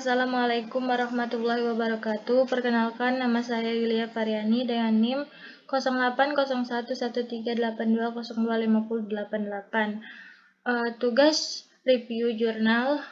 Assalamualaikum warahmatullahi wabarakatuh. Perkenalkan, nama saya Yulia Variani dengan NIM 08011382025088. Tugas review jurnal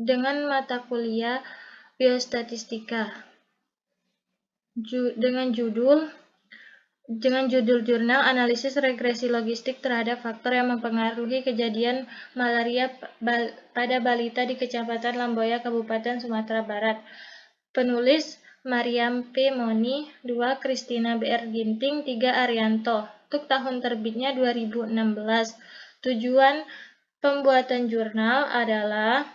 dengan mata kuliah Biostatistika dengan judul jurnal analisis regresi logistik terhadap faktor yang mempengaruhi kejadian malaria pada balita di Kecamatan Lamboya, Kabupaten Sumatera Barat. Penulis Mariam P. Moni, 2 Kristina BR Ginting, 3 Arianto. Untuk tahun terbitnya 2016. Tujuan pembuatan jurnal adalah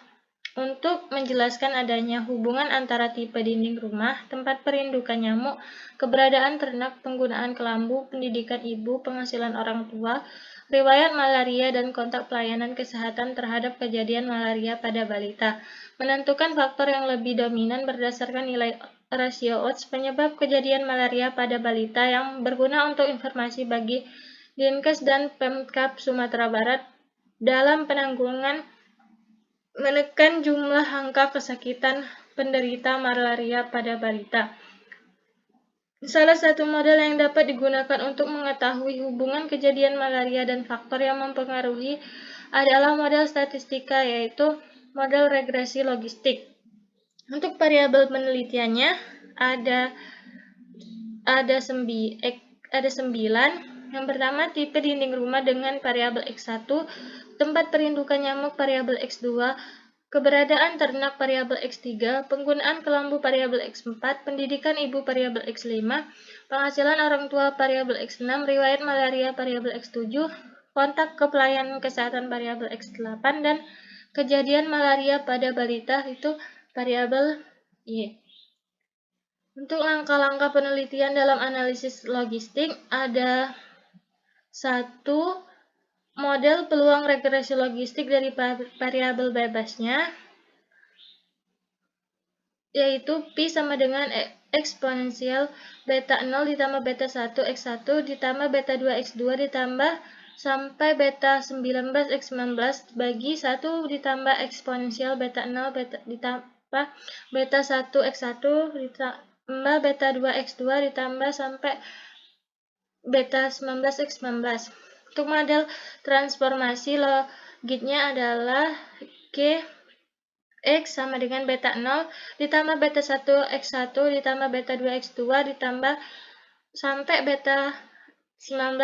untuk menjelaskan adanya hubungan antara tipe dinding rumah, tempat perindukan nyamuk, keberadaan ternak, penggunaan kelambu, pendidikan ibu, penghasilan orang tua, riwayat malaria, dan kontak pelayanan kesehatan terhadap kejadian malaria pada balita. Menentukan faktor yang lebih dominan berdasarkan nilai rasio odds penyebab kejadian malaria pada balita yang berguna untuk informasi bagi Dinkes dan Pemkab Sumatera Barat dalam penanggulangan menekan jumlah angka kesakitan penderita malaria pada balita. Salah satu model yang dapat digunakan untuk mengetahui hubungan kejadian malaria dan faktor yang mempengaruhi adalah model statistika, yaitu model regresi logistik. Untuk variabel penelitiannya ada 9. Yang pertama, tipe dinding rumah dengan variabel X1, tempat perindukan nyamuk variabel X2, keberadaan ternak variabel X3, penggunaan kelambu variabel X4, pendidikan ibu variabel X5, penghasilan orang tua variabel X6, riwayat malaria variabel X7, kontak ke pelayanan kesehatan variabel X8, dan kejadian malaria pada balita itu variabel Y. Untuk langkah-langkah penelitian dalam analisis logistik ada 1. Model peluang regresi logistik dari variabel bebasnya, yaitu Pi sama dengan eksponensial beta 0 ditambah beta 1 X1 ditambah beta 2 X2 ditambah sampai beta 19 X19 bagi 1 ditambah eksponensial beta 0 ditambah beta 1 X1 ditambah beta 2 X2 ditambah sampai beta 19 X19. Untuk model transformasi logiknya adalah G X sama dengan beta 0 ditambah beta 1 X1 ditambah beta 2 X2 ditambah sampai beta 19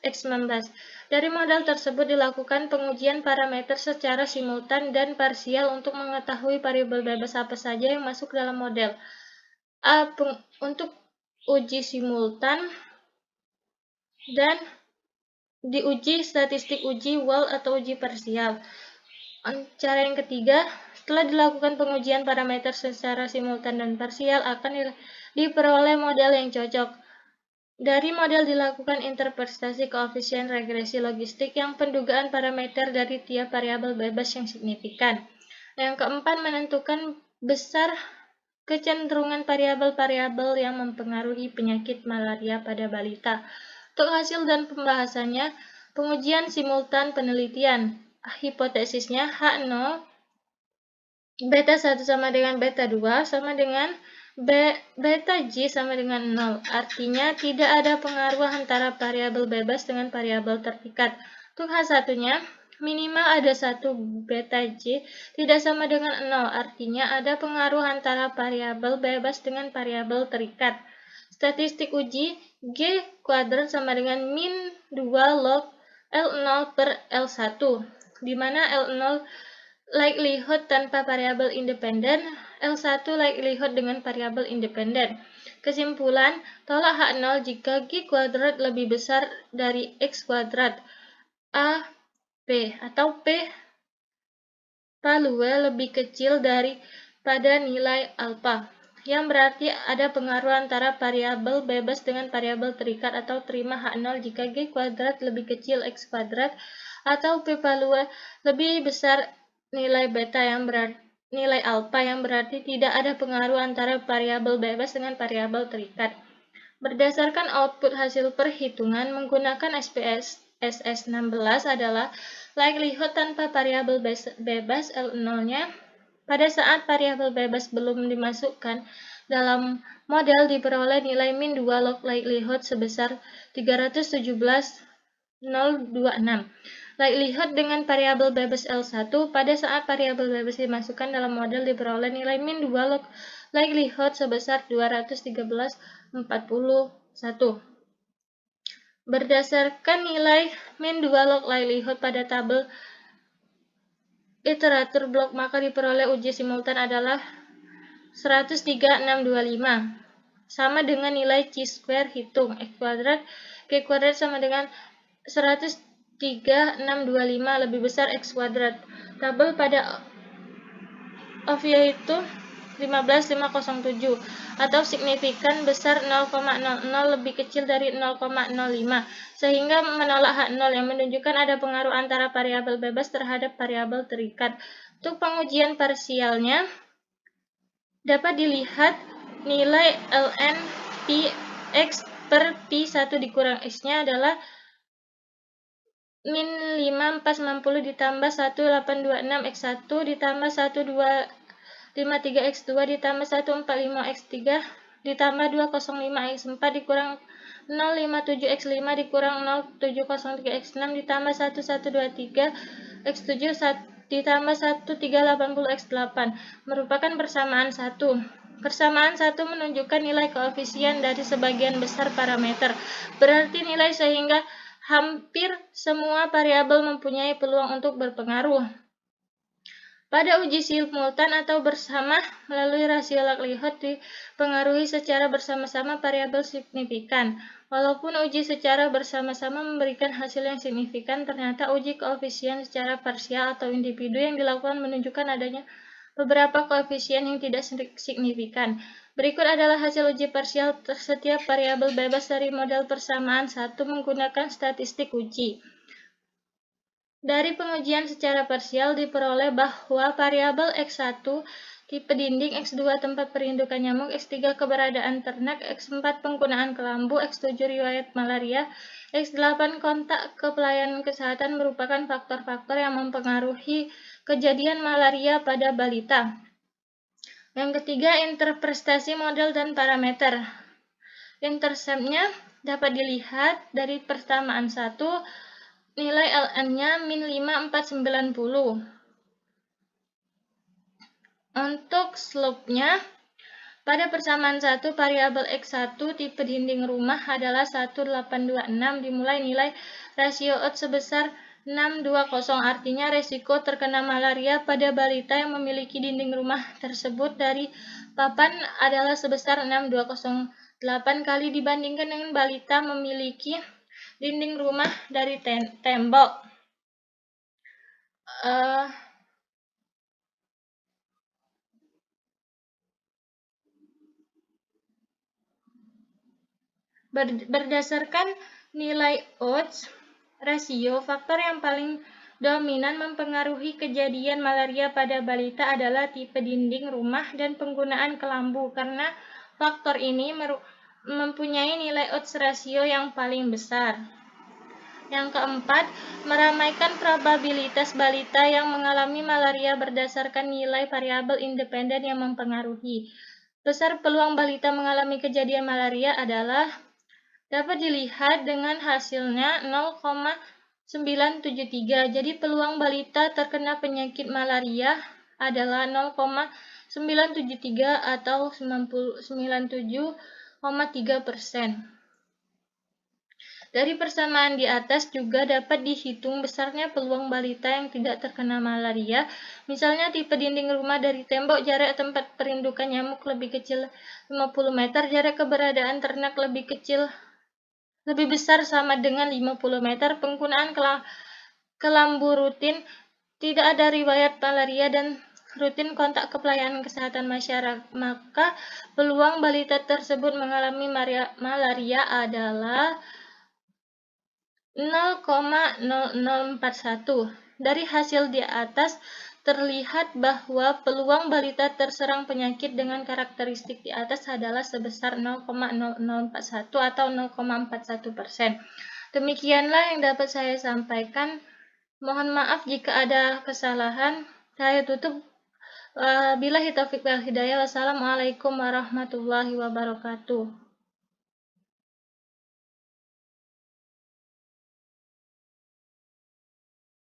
X19. Dari model tersebut dilakukan pengujian parameter secara simultan dan parsial untuk mengetahui variabel bebas apa saja yang masuk dalam model. Untuk uji simultan dan diuji statistik uji WAL atau uji parsial. Cara yang ketiga, setelah dilakukan pengujian parameter secara simultan dan parsial akan diperoleh model yang cocok. Dari model dilakukan interpretasi koefisien regresi logistik yang pendugaan parameter dari tiap variabel bebas yang signifikan. Yang keempat, menentukan besar kecenderungan variabel-variabel yang mempengaruhi penyakit malaria pada balita. Untuk hasil dan pembahasannya, pengujian simultan penelitian. Hipotesisnya H0, beta 1 sama dengan beta 2 sama dengan beta J sama dengan 0. Artinya tidak ada pengaruh antara variabel bebas dengan variabel terikat. Untuk H1-nya, minimal ada 1 beta J tidak sama dengan 0. Artinya ada pengaruh antara variabel bebas dengan variabel terikat. Statistik uji G kuadrat sama dengan min 2 log L0 per L1, di mana L0 likelihood tanpa variabel independen, L1 likelihood dengan variabel independen. Kesimpulan, tolak H0 jika G kuadrat lebih besar dari X kuadrat A P atau P value lebih kecil daripada nilai alpha, yang berarti ada pengaruh antara variabel bebas dengan variabel terikat, atau terima H0 jika G kuadrat lebih kecil X kuadrat atau P value lebih besar nilai beta yang berarti nilai alpha, yang berarti tidak ada pengaruh antara variabel bebas dengan variabel terikat. Berdasarkan output hasil perhitungan menggunakan SPSS 16 adalah likelihood tanpa variabel bebas L0-nya Pada saat variabel bebas belum dimasukkan dalam model, diperoleh nilai min 2 log likelihood sebesar 317.026. Likelihood dengan variabel bebas L1. Pada saat variabel bebas dimasukkan dalam model, diperoleh nilai min 2 log likelihood sebesar 213.41. Berdasarkan nilai min 2 log likelihood pada tabel iteratur blok, maka diperoleh uji simultan adalah 103.625, sama dengan nilai chi-square hitung x kuadrat, k kuadrat sama dengan 103.625 lebih besar x kuadrat. Tabel pada OVA itu 15507 atau signifikan besar 0,00 lebih kecil dari 0,05 sehingga menolak H0 yang menunjukkan ada pengaruh antara variabel bebas terhadap variabel terikat. Untuk pengujian parsialnya dapat dilihat nilai ln pi x per pi 1 dikurang x-nya adalah min 5490 ditambah 1826 x1 ditambah 153x2 ditambah 145x3 ditambah 205x4 dikurang 057x5 dikurang 0703x6 ditambah 1123x7 ditambah 1380x8 merupakan persamaan 1. Persamaan 1 menunjukkan nilai koefisien dari sebagian besar parameter. Berarti nilai sehingga hampir semua variabel mempunyai peluang untuk berpengaruh. Pada uji simultan atau bersama melalui rasio likelihood dipengaruhi secara bersama-sama variabel signifikan. Walaupun uji secara bersama-sama memberikan hasil yang signifikan, ternyata uji koefisien secara parsial atau individu yang dilakukan menunjukkan adanya beberapa koefisien yang tidak signifikan. Berikut adalah hasil uji parsial setiap variabel bebas dari model persamaan 1 menggunakan statistik uji. Dari pengujian secara parsial diperoleh bahwa variabel X1 tipe dinding, X2 tempat perindukan nyamuk, X3 keberadaan ternak, X4 penggunaan kelambu, X7 riwayat malaria, X8 kontak ke pelayanan kesehatan merupakan faktor-faktor yang mempengaruhi kejadian malaria pada balita. Yang ketiga, interpretasi model dan parameter. Intercept-nya dapat dilihat dari persamaan 1, nilai ln-nya min 5490. Untuk slope-nya, pada persamaan 1, variabel X1 tipe dinding rumah adalah 1826 dimulai nilai rasio odds sebesar 620, artinya resiko terkena malaria pada balita yang memiliki dinding rumah tersebut dari papan adalah sebesar 6208 kali dibandingkan dengan balita memiliki dinding rumah dari tembok. Berdasarkan nilai odds rasio, faktor yang paling dominan mempengaruhi kejadian malaria pada balita adalah tipe dinding rumah dan penggunaan kelambu, karena faktor ini mempunyai nilai odds rasio yang paling besar. Yang keempat, meramaikan probabilitas balita yang mengalami malaria berdasarkan nilai variabel independen yang mempengaruhi. Besar peluang balita mengalami kejadian malaria adalah dapat dilihat dengan hasilnya 0,973. Jadi peluang balita terkena penyakit malaria adalah 0,973 atau 97,3%. Dari persamaan di atas juga dapat dihitung besarnya peluang balita yang tidak terkena malaria. Misalnya tipe dinding rumah dari tembok, jarak tempat perindukan nyamuk lebih kecil 50 meter, jarak keberadaan ternak lebih besar sama dengan 50 meter, penggunaan kelambu rutin, tidak ada riwayat malaria, dan rutin kontak ke pelayanan kesehatan masyarakat, maka peluang balita tersebut mengalami malaria adalah 0,0041. Dari hasil di atas terlihat bahwa peluang balita terserang penyakit dengan karakteristik di atas adalah sebesar 0,0041 atau 0,41%. Demikianlah yang dapat saya sampaikan. Mohon maaf jika ada kesalahan. Saya tutup Wabillahi taufiq wal hidayah. Wassalamualaikum warahmatullahi wabarakatuh.